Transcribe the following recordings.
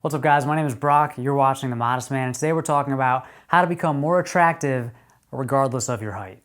What's up guys, my name is Brock, you're watching The Modest Man, and today we're talking about how to become more attractive regardless of your height.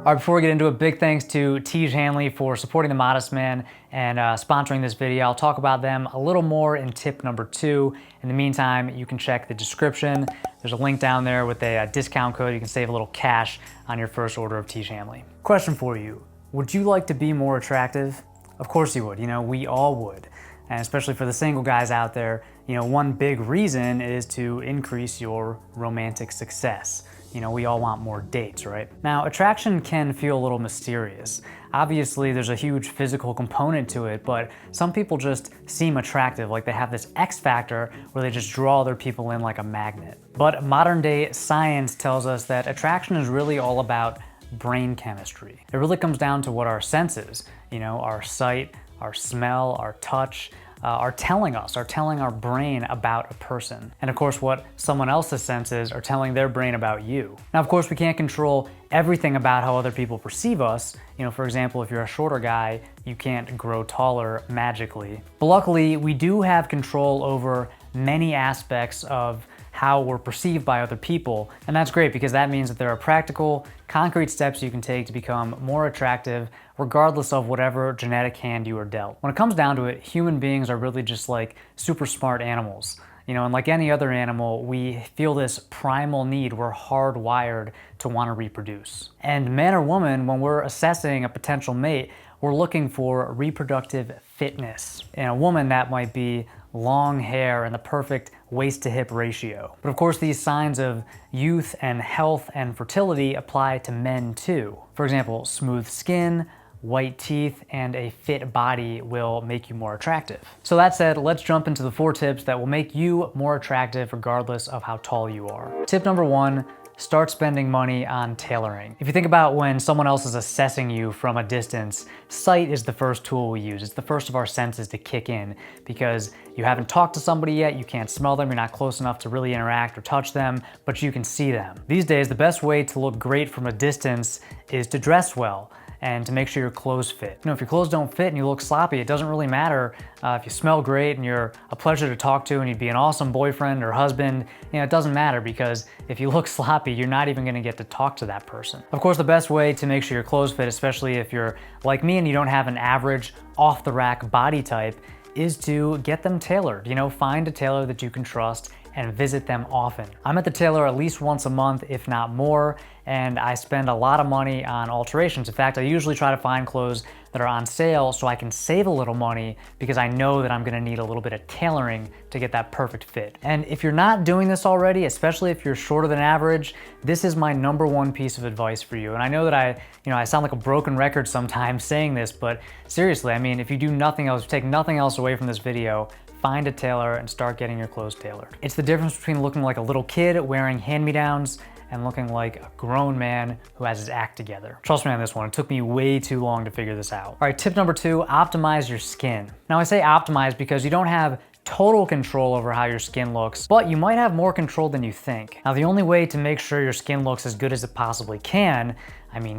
All right, before we get into it, big thanks to Tiege Hanley for supporting The Modest Man and sponsoring this video. I'll talk about them a little more in tip number 2. In the meantime, you can check the description. There's a link down there with a discount code. You can save a little cash on your first order of Tiege Hanley. Question for you, would you like to be more attractive? Of course you would, we all would. And especially for the single guys out there, one big reason is to increase your romantic success. We all want more dates, right? Now, attraction can feel a little mysterious. Obviously, there's a huge physical component to it, but some people just seem attractive, like they have this X factor where they just draw other people in like a magnet. But modern day science tells us that attraction is really all about brain chemistry. It really comes down to what our senses, our sight, our smell, our touch, are telling our brain about a person. And of course, what someone else's senses are telling their brain about you. Now, of course, we can't control everything about how other people perceive us. For example, if you're a shorter guy, you can't grow taller magically. But luckily, we do have control over many aspects of how we're perceived by other people. And that's great because that means that there are practical, concrete steps you can take to become more attractive regardless of whatever genetic hand you are dealt. When it comes down to it, human beings are really just like super smart animals. And like any other animal, we feel this primal need. We're hardwired to want to reproduce. And man or woman, when we're assessing a potential mate, we're looking for reproductive fitness. In a woman, that might be long hair and the perfect waist to hip ratio. But of course, these signs of youth and health and fertility apply to men too. For example, smooth skin, white teeth, and a fit body will make you more attractive. So that said, let's jump into the 4 tips that will make you more attractive regardless of how tall you are. Tip number 1, start spending money on tailoring. If you think about when someone else is assessing you from a distance, sight is the first tool we use. It's the first of our senses to kick in because you haven't talked to somebody yet, you can't smell them, you're not close enough to really interact or touch them, but you can see them. These days, the best way to look great from a distance is to dress well and to make sure your clothes fit. If your clothes don't fit and you look sloppy, it doesn't really matter if you smell great and you're a pleasure to talk to and you'd be an awesome boyfriend or husband. It doesn't matter because if you look sloppy, you're not even gonna get to talk to that person. Of course, the best way to make sure your clothes fit, especially if you're like me and you don't have an average off-the-rack body type, is to get them tailored. Find a tailor that you can trust and visit them often. I'm at the tailor at least once a month, if not more, and I spend a lot of money on alterations. In fact, I usually try to find clothes that are on sale so I can save a little money because I know that I'm gonna need a little bit of tailoring to get that perfect fit. And if you're not doing this already, especially if you're shorter than average, this is my number 1 piece of advice for you. And I know that I sound like a broken record sometimes saying this, but seriously, if you do nothing else, take nothing else away from this video, find a tailor and start getting your clothes tailored. It's the difference between looking like a little kid wearing hand-me-downs and looking like a grown man who has his act together. Trust me on this one, it took me way too long to figure this out. All right, tip number 2, optimize your skin. Now I say optimize because you don't have total control over how your skin looks, but you might have more control than you think. Now the only way to make sure your skin looks as good as it possibly can,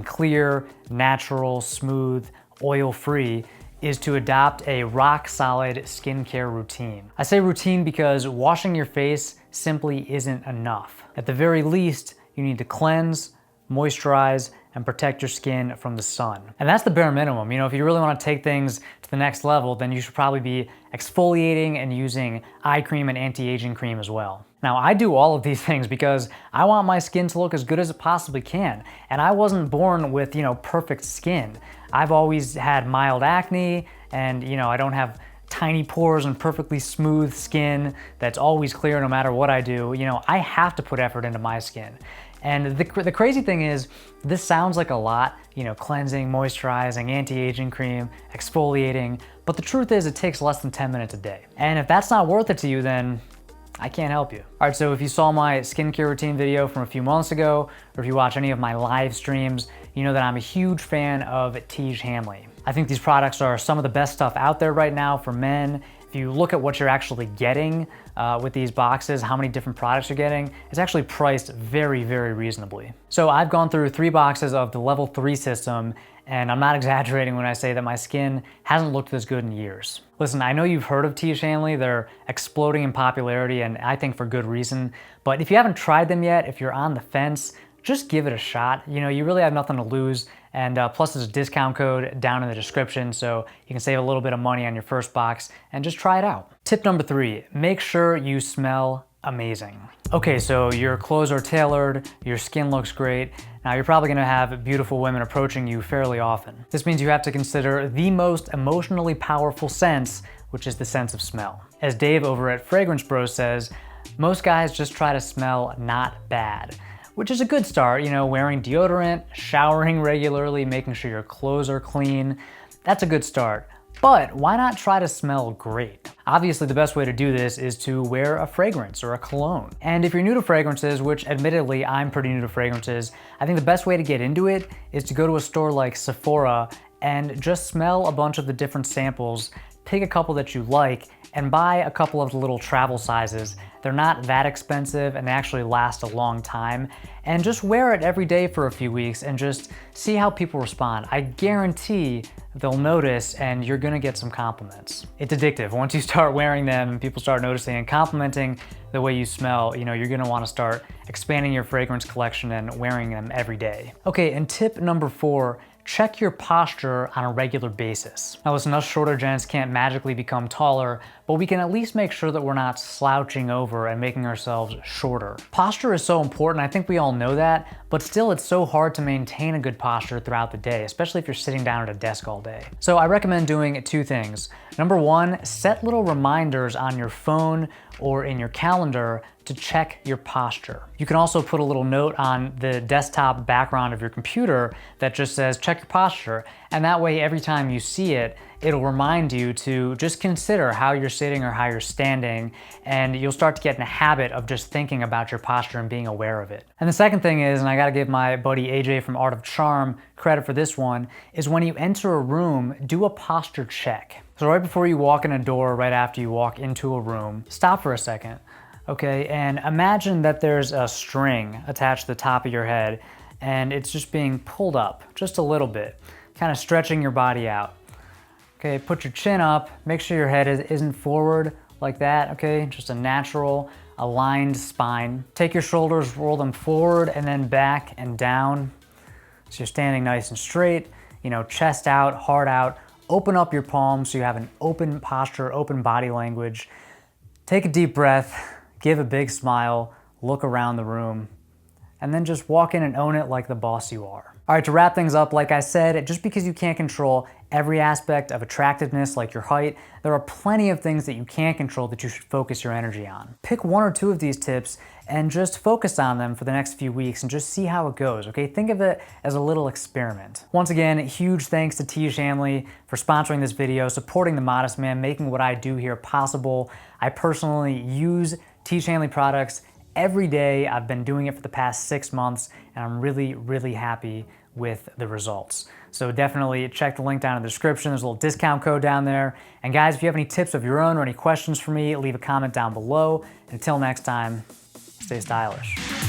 clear, natural, smooth, oil-free, is to adopt a rock-solid skincare routine. I say routine because washing your face simply isn't enough. At the very least, you need to cleanse, moisturize, and protect your skin from the sun. And that's the bare minimum. If you really want to take things to the next level, then you should probably be exfoliating and using eye cream and anti-aging cream as well. Now, I do all of these things because I want my skin to look as good as it possibly can. And I wasn't born with, perfect skin. I've always had mild acne and, I don't have tiny pores and perfectly smooth skin that's always clear no matter what I do. I have to put effort into my skin. And the crazy thing is, this sounds like a lot, cleansing, moisturizing, anti-aging cream, exfoliating, but the truth is it takes less than 10 minutes a day. And if that's not worth it to you, then I can't help you. All right, so if you saw my skincare routine video from a few months ago, or if you watch any of my live streams, you know that I'm a huge fan of Tiege Hanley. I think these products are some of the best stuff out there right now for men If you look at what you're actually getting with these boxes, how many different products you're getting, it's actually priced very, very reasonably. So I've gone through 3 boxes of the level 3 system, and I'm not exaggerating when I say that my skin hasn't looked this good in years. Listen, I know you've heard of Tiege Hanley. They're exploding in popularity, and I think for good reason. But if you haven't tried them yet, if you're on the fence, just give it a shot. You know, you really have nothing to lose. And plus there's a discount code down in the description, so you can save a little bit of money on your first box and just try it out. Tip number 3, make sure you smell amazing. Okay, so your clothes are tailored, your skin looks great. Now you're probably gonna have beautiful women approaching you fairly often. This means you have to consider the most emotionally powerful sense, which is the sense of smell. As Dave over at Fragrance Bros says, most guys just try to smell not bad, which is a good start, you know, wearing deodorant, showering regularly, making sure your clothes are clean. That's a good start. But why not try to smell great? Obviously, the best way to do this is to wear a fragrance or a cologne. And if you're new to fragrances, which admittedly I'm pretty new to fragrances, I think the best way to get into it is to go to a store like Sephora and just smell a bunch of the different samples, pick a couple that you like, and buy a couple of the little travel sizes. They're not that expensive and they actually last a long time. And just wear it every day for a few weeks and just see how people respond. I guarantee they'll notice and you're gonna get some compliments. It's addictive. Once you start wearing them, people start noticing and complimenting the way you smell, you know, you're gonna wanna start expanding your fragrance collection and wearing them every day. Okay, and tip number 4, check your posture on a regular basis. Now listen, us shorter gents can't magically become taller, but we can at least make sure that we're not slouching over and making ourselves shorter. Posture is so important, I think we all know that, but still it's so hard to maintain a good posture throughout the day, especially if you're sitting down at a desk all day. So I recommend doing 2 things. Number 1, set little reminders on your phone or in your calendar to check your posture. You can also put a little note on the desktop background of your computer that just says check your posture, and that way every time you see it, it'll remind you to just consider how you're sitting or how you're standing, and you'll start to get in a habit of just thinking about your posture and being aware of it. And the second thing is, and I gotta give my buddy AJ from Art of Charm credit for this one, is when you enter a room, do a posture check. So right before you walk in a door, right after you walk into a room, stop for a second, okay? And imagine that there's a string attached to the top of your head and it's just being pulled up just a little bit, kind of stretching your body out. Okay, put your chin up, make sure your head isn't forward like that, okay? Just a natural aligned spine. Take your shoulders, roll them forward and then back and down. So you're standing nice and straight, you know, chest out, heart out. Open up your palms so you have an open posture, open body language. Take a deep breath, give a big smile, look around the room, and then just walk in and own it like the boss you are. All right, to wrap things up, like I said, just because you can't control every aspect of attractiveness like your height, there are plenty of things that you can control that you should focus your energy on. Pick 1 or 2 of these tips and just focus on them for the next few weeks and just see how it goes, okay? Think of it as a little experiment. Once again, huge thanks to Tiege Hanley for sponsoring this video, supporting The Modest Man, making what I do here possible. I personally use Tiege Hanley products every day. I've been doing it for the past 6 months and I'm really, really happy with the results. So definitely check the link down in the description. There's a little discount code down there. And guys, if you have any tips of your own or any questions for me, leave a comment down below. And until next time, stay stylish.